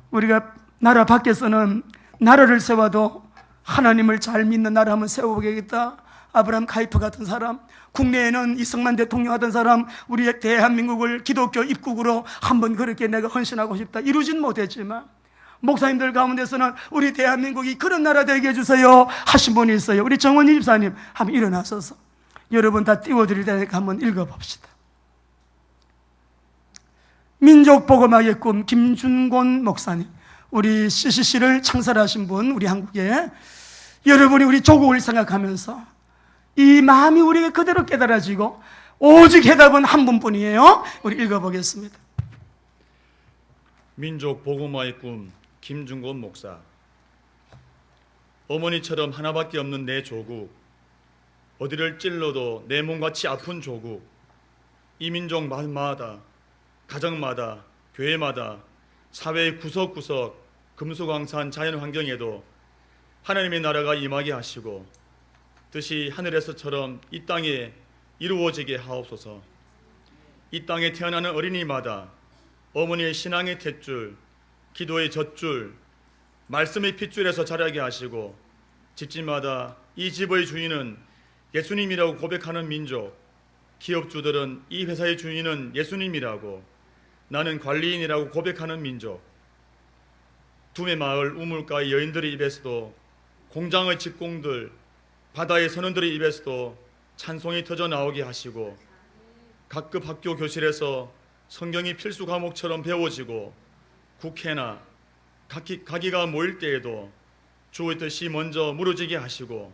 우리가 나라 밖에서는 나라를 세워도 하나님을 잘 믿는 나라 한번 세워보겠다. 아브라함 카이프 같은 사람, 국내에는 이승만 대통령 하던 사람, 우리 대한민국을 기독교 입국으로 한번 그렇게 내가 헌신하고 싶다. 이루진 못했지만 목사님들 가운데서는 우리 대한민국이 그런 나라 되게 해주세요 하신 분이 있어요. 우리 정원희 집사님 한번 일어나셔서 여러분 다 띄워드릴 테니까 한번 읽어봅시다. 민족복음화의 꿈, 김준곤 목사님, 우리 CCC를 창설하신 분, 우리 한국에. 여러분이 우리 조국을 생각하면서 이 마음이 우리에게 그대로 깨달아지고 오직 해답은 한 분뿐이에요. 우리 읽어보겠습니다. 민족복음화의 꿈, 김준곤 목사. 어머니처럼 하나밖에 없는 내 조국, 어디를 찔러도 내 몸같이 아픈 조국, 이 민족 마을마다, 가정마다, 교회마다, 사회의 구석구석, 금수강산 자연환경에도 하나님의 나라가 임하게 하시고 뜻이 하늘에서처럼 이 땅에 이루어지게 하옵소서. 이 땅에 태어나는 어린이마다 어머니의 신앙의 탯줄, 기도의 젖줄, 말씀의 핏줄에서 자라게 하시고 집집마다 이 집의 주인은 예수님이라고 고백하는 민족, 기업주들은 이 회사의 주인은 예수님이라고, 나는 관리인이라고 고백하는 민족, 두메마을 우물가의 여인들의 입에서도, 공장의 직공들, 바다의 선원들의 입에서도 찬송이 터져 나오게 하시고 각급 학교 교실에서 성경이 필수 과목처럼 배워지고 국회나 가기가 모일 때에도 주의 뜻이 먼저 무너지게 하시고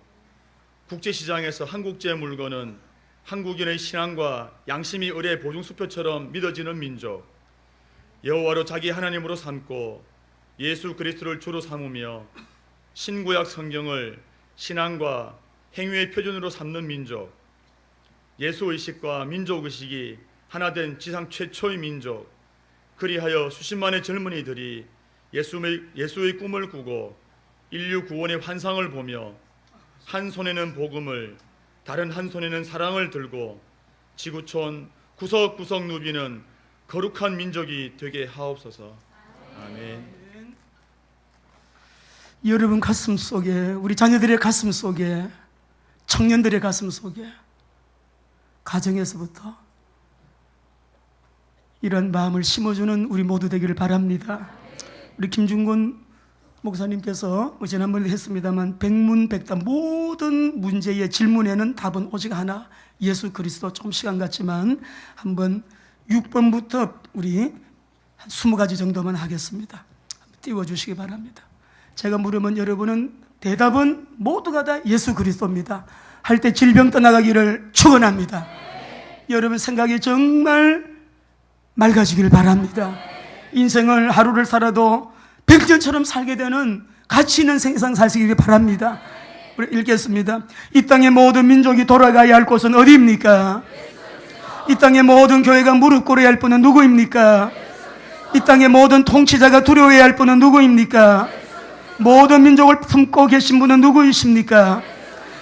국제시장에서 한국제 물건은 한국인의 신앙과 양심이 을의 보증수표처럼 믿어지는 민족, 여호와로 자기 하나님으로 삼고 예수 그리스도를 주로 삼으며 신구약 성경을 신앙과 행위의 표준으로 삼는 민족, 예수의식과 민족의식이 하나 된 지상 최초의 민족, 그리하여 수십만의 젊은이들이 예수의 꿈을 꾸고 인류 구원의 환상을 보며 한 손에는 복음을 다른 한 손에는 사랑을 들고 지구촌 구석구석 누비는 거룩한 민족이 되게 하옵소서. 아멘. 여러분 가슴 속에, 우리 자녀들의 가슴 속에, 청년들의 가슴 속에, 가정에서부터 이런 마음을 심어주는 우리 모두 되기를 바랍니다. 우리 김중곤 목사님께서 지난번에 했습니다만 백문백답 모든 문제의 질문에는 답은 오직 하나, 예수 그리스도. 조금 시간 같지만 한번 6번부터 우리 한 20가지 정도만 하겠습니다. 띄워주시기 바랍니다. 제가 물으면 여러분은 대답은 모두가 다 예수 그리스도입니다. 할 때 질병 떠나가기를 축원합니다. 여러분 생각이 정말 맑아지기를 바랍니다. 인생을 하루를 살아도 백년처럼 살게 되는 가치 있는 세상 사시기를 바랍니다. 우리 읽겠습니다. 이 땅의 모든 민족이 돌아가야 할 곳은 어디입니까? 이 땅의 모든 교회가 무릎 꿇어야 할 분은 누구입니까? 이 땅의 모든 통치자가 두려워해야 할 분은 누구입니까? 모든 민족을 품고 계신 분은 누구이십니까?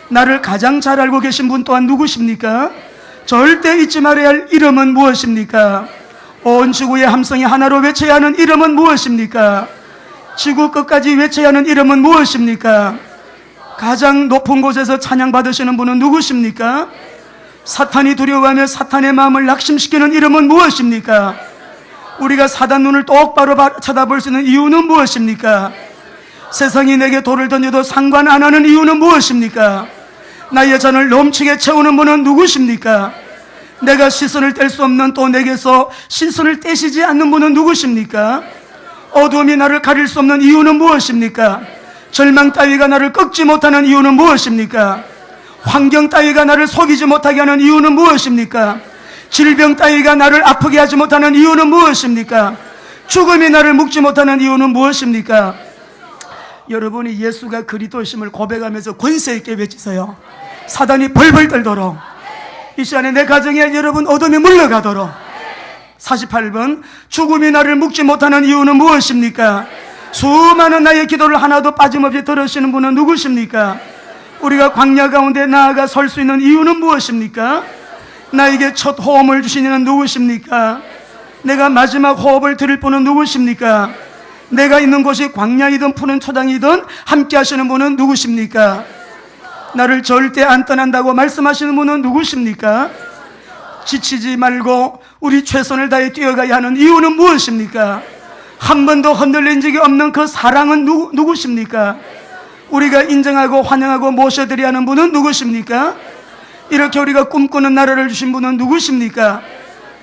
나를 가장 잘 알고 계신 분 또한 누구십니까? 절대 잊지 말아야 할 이름은 무엇입니까? 온 지구의 함성이 하나로 외쳐야 하는 이름은 무엇입니까? 지구 끝까지 외쳐야 하는 이름은 무엇입니까? 가장 높은 곳에서 찬양받으시는 분은 누구십니까? 사탄이 두려워하며 사탄의 마음을 낙심시키는 이름은 무엇입니까? 우리가 사단 눈을 똑바로 쳐다볼 수 있는 이유는 무엇입니까? 세상이 내게 돌을 던져도 상관 안 하는 이유는 무엇입니까? 나의 잔을 넘치게 채우는 분은 누구십니까? 내가 시선을 뗄 수 없는 또 내게서 시선을 떼시지 않는 분은 누구십니까? 어두움이 나를 가릴 수 없는 이유는 무엇입니까? 절망 따위가 나를 꺾지 못하는 이유는 무엇입니까? 환경 따위가 나를 속이지 못하게 하는 이유는 무엇입니까? 질병 따위가 나를 아프게 하지 못하는 이유는 무엇입니까? 죽음이 나를 묶지 못하는 이유는 무엇입니까? 여러분이 예수가 그리스도심을 고백하면서 권세 있게 외치세요. 사단이 벌벌 떨도록, 이 시간에 내 가정에 여러분 어둠이 물러가도록. 48번, 죽음이 나를 묶지 못하는 이유는 무엇입니까? 수많은 나의 기도를 하나도 빠짐없이 들으시는 분은 누구십니까? 우리가 광야 가운데 나아가 설 수 있는 이유는 무엇입니까? 나에게 첫 호흡을 주신 이는 누구십니까? 내가 마지막 호흡을 들을 분은 누구십니까? 내가 있는 곳이 광야이든 푸른 초장이든 함께 하시는 분은 누구십니까? 나를 절대 안 떠난다고 말씀하시는 분은 누구십니까? 지치지 말고 우리 최선을 다해 뛰어가야 하는 이유는 무엇입니까? 한 번도 흔들린 적이 없는 그 사랑은 누구십니까? 우리가 인정하고 환영하고 모셔드려야 하는 분은 누구십니까? 이렇게 우리가 꿈꾸는 나라를 주신 분은 누구십니까?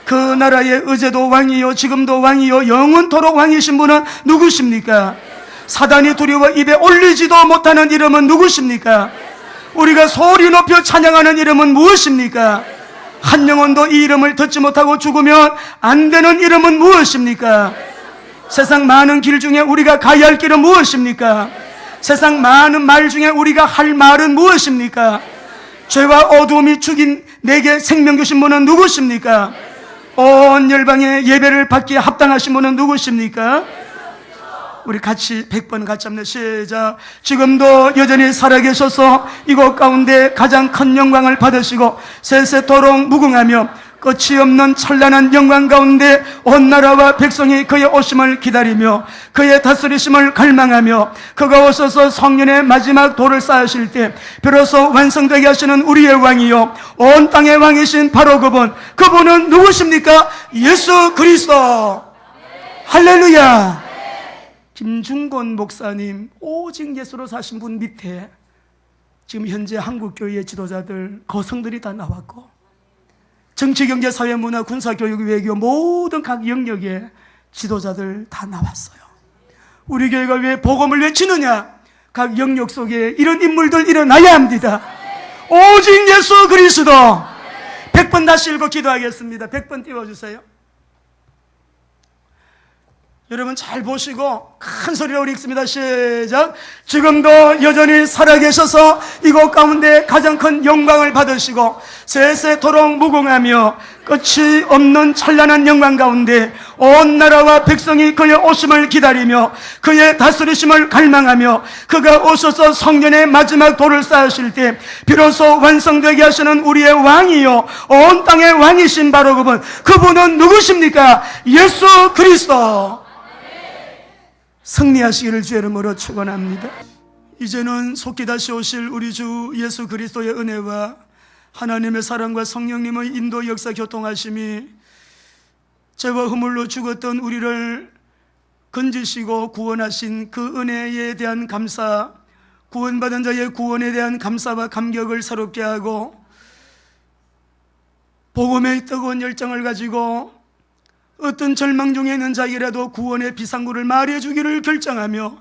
그 나라의 어제도 왕이요 지금도 왕이요 영원토록 왕이신 분은 누구십니까? 사단이 두려워 입에 올리지도 못하는 이름은 누구십니까? 우리가 소리 높여 찬양하는 이름은 무엇입니까? 한 영혼도 이 이름을 듣지 못하고 죽으면 안 되는 이름은 무엇입니까? 세상 많은 길 중에 우리가 가야 할 길은 무엇입니까? 세상 많은 말 중에 우리가 할 말은 무엇입니까? 죄와 어두움이 죽인 내게 생명 주신 분은 누구십니까? 온 열방의 예배를 받기에 합당하신 분은 누구십니까? 우리 같이 100번 같이 합니다. 시작. 지금도 여전히 살아계셔서 이곳 가운데 가장 큰 영광을 받으시고 세세토록 무궁하며 끝이 없는 찬란한 영광 가운데 온 나라와 백성이 그의 오심을 기다리며 그의 다스리심을 갈망하며 그가 오셔서 성년의 마지막 돌을 쌓으실 때 비로소 완성되게 하시는 우리의 왕이요 온 땅의 왕이신 바로 그분은 누구십니까? 예수 그리스도. 할렐루야. 김중곤 목사님 오직 예수로 사신 분 밑에 지금 현재 한국교회의 지도자들 거성들이 다 나왔고 정치, 경제, 사회, 문화, 군사, 교육, 외교 모든 각 영역의 지도자들 다 나왔어요. 우리 교회가 왜 복음을 외치느냐? 각 영역 속에 이런 인물들 일어나야 합니다. 오직 예수 그리스도. 100번 다시 읽고 기도하겠습니다. 100번 띄워주세요. 여러분 잘 보시고 큰 소리로 우리 읽습니다. 시작. 지금도 여전히 살아계셔서 이곳 가운데 가장 큰 영광을 받으시고 세세토록 무궁하며 끝이 없는 찬란한 영광 가운데 온 나라와 백성이 그의 오심을 기다리며 그의 다스리심을 갈망하며 그가 오셔서 성전의 마지막 돌을 쌓으실 때 비로소 완성되게 하시는 우리의 왕이요 온 땅의 왕이신 바로 그분은 누구십니까? 예수 그리스도. 승리하시기를 주의 이름으로 축원합니다. 이제는 속히 다시 오실 우리 주 예수 그리스도의 은혜와 하나님의 사랑과 성령님의 인도 역사 교통하심이 죄와 허물로 죽었던 우리를 건지시고 구원하신 그 은혜에 대한 감사, 구원받은 자의 구원에 대한 감사와 감격을 새롭게 하고 복음의 뜨거운 열정을 가지고 어떤 절망 중에 있는 자에게라도 구원의 비상구를 말해주기를 결정하며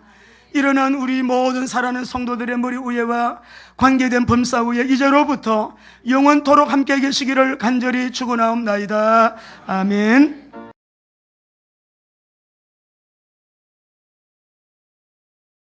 일어난 우리 모든 살아있는 성도들의 머리 위에와 관계된 범사 위에 이제로부터 영원토록 함께 계시기를 간절히 축원하옵나이다. 아멘.